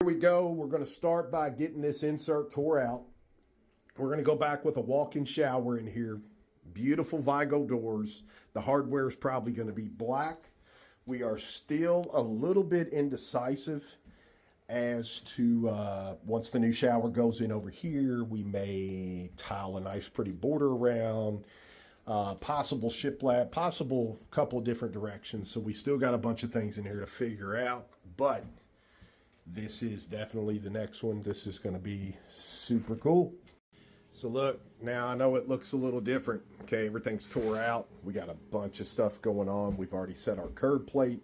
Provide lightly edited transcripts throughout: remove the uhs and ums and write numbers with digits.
Here we go. We're going to start by getting this insert tore out. We're going to go back with a walk-in shower in here. Beautiful Vigo doors. The hardware is probably going to be black. We are still a little bit indecisive as to once the new shower goes in over here, we may tile a nice pretty border around. Possible shiplap, possible couple of different directions. So we still got a bunch of things in here to figure out, but this is definitely the next one. This is going to be super cool. So look, now I know it looks a little different. Okay, everything's tore out. We got a bunch of stuff going on. We've already set our curb plate.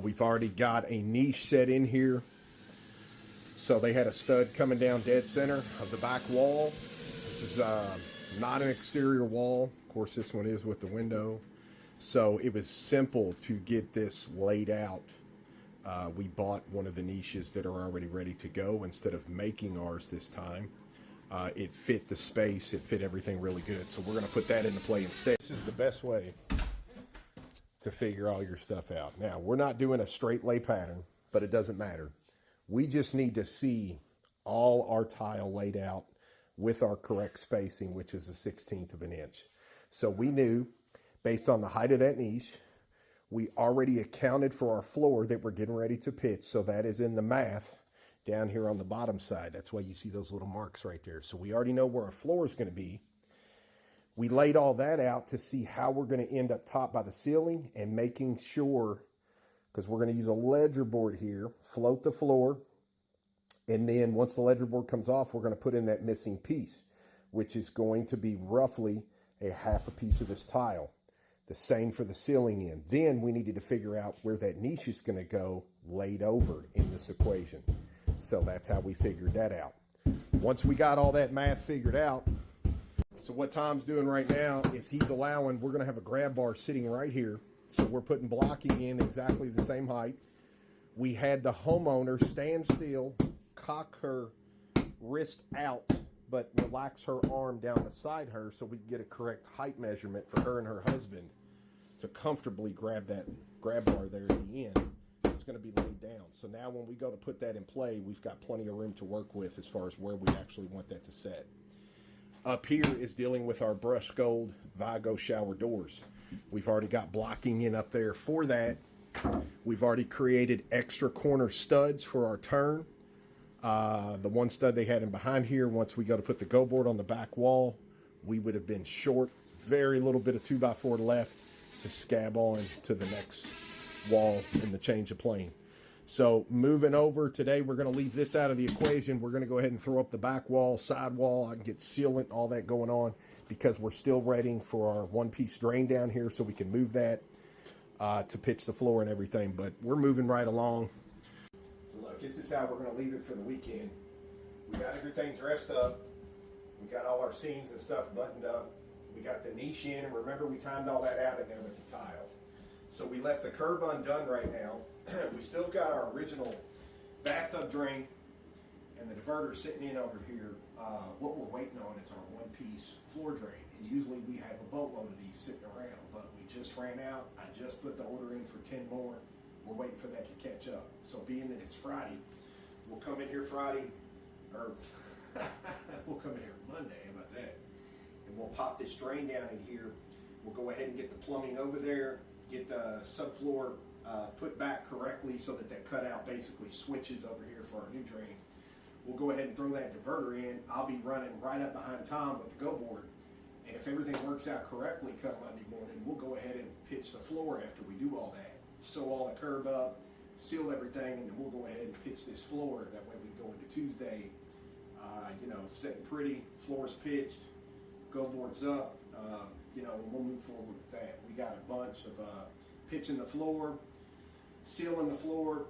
We've already got a niche set in here. So they had a stud coming down dead center of the back wall. This is not an exterior wall. Of course, this one is with the window. So it was simple to get this laid out. We bought one of the niches that are already ready to go instead of making ours this time. It fit the space. It fit everything really good. So we're going to put that into play instead. This is the best way to figure all your stuff out. Now, we're not doing a straight lay pattern, but it doesn't matter. We just need to see all our tile laid out with our correct spacing, which is a 1/16 of an inch. So we knew, based on the height of that niche, we already accounted for our floor that we're getting ready to pitch. So that is in the math down here on the bottom side. That's why you see those little marks right there. So we already know where our floor is going to be. We laid all that out to see how we're going to end up top by the ceiling and making sure, because we're going to use a ledger board here, float the floor. And then once the ledger board comes off, we're going to put in that missing piece, which is going to be roughly a half a piece of this tile. The same for the ceiling end. Then we needed to figure out where that niche is going to go laid over in this equation. So that's how we figured that out. Once we got all that math figured out, so what Tom's doing right now is he's allowing, we're going to have a grab bar sitting right here. So we're putting blocking in exactly the same height. We had the homeowner stand still, cock her wrist out, but relax her arm down beside her so we can get a correct height measurement for her and her husband to comfortably grab that grab bar there at the end. It's going to be laid down. So now when we go to put that in play, we've got plenty of room to work with as far as where we actually want that to set. Up here is dealing with our brushed gold Vigo shower doors. We've already got blocking in up there for that. We've already created extra corner studs for our turn. The one stud they had in behind here, once we go to put the go board on the back wall, we would have been short, very little bit of 2x4 left to scab on to the next wall in the change of plane. So moving over today, we're going to leave this out of the equation. We're going to go ahead and throw up the back wall, side wall. I can get sealant, all that going on, because we're still waiting for our one-piece drain down here so we can move that to pitch the floor and everything. But we're moving right along. So look, this is how we're going to leave it for the weekend. We got everything dressed up. We got all our seams and stuff buttoned up. We got the niche in, and remember we timed all that out in there with the tile. So we left the curb undone right now. We still got our original bathtub drain and the diverter sitting in over here. What we're waiting on is our one-piece floor drain. And usually we have a boatload of these sitting around, but we just ran out. I just put the order in for 10 more. We're waiting for that to catch up. So being that it's Friday, we'll come in here Friday, or we'll come in here Monday, how about that? And we'll pop this drain down in here. We'll go ahead and get the plumbing over there, get the subfloor put back correctly so that that cutout basically switches over here for our new drain. We'll go ahead and throw that diverter in. I'll be running right up behind Tom with the go board. And if everything works out correctly come Monday morning, we'll go ahead and pitch the floor after we do all that. Sew all the curb up, seal everything, and then we'll go ahead and pitch this floor. That way we can go into Tuesday, sitting pretty, floor's pitched, go boards up, and we'll move forward with that. We got a bunch of pitching the floor, sealing the floor,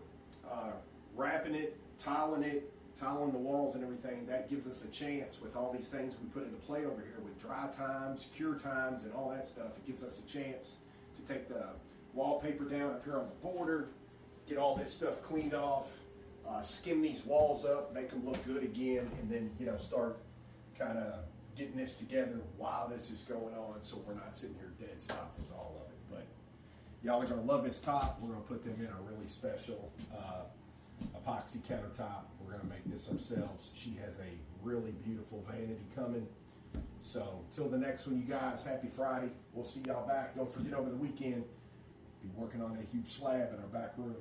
wrapping it, tiling the walls and everything. That gives us a chance with all these things we put into play over here with dry times, cure times, and all that stuff. It gives us a chance to take the wallpaper down up here on the border, get all this stuff cleaned off, skim these walls up, make them look good again, and then, start kind of getting this together while this is going on, so we're not sitting here dead stop with all of it. But y'all are going to love this top. We're going to put them in a really special epoxy countertop. We're going to make this ourselves. She has a really beautiful vanity coming. So till the next one, you guys, happy Friday. We'll see y'all back. Don't forget over the weekend, be working on a huge slab in our back room.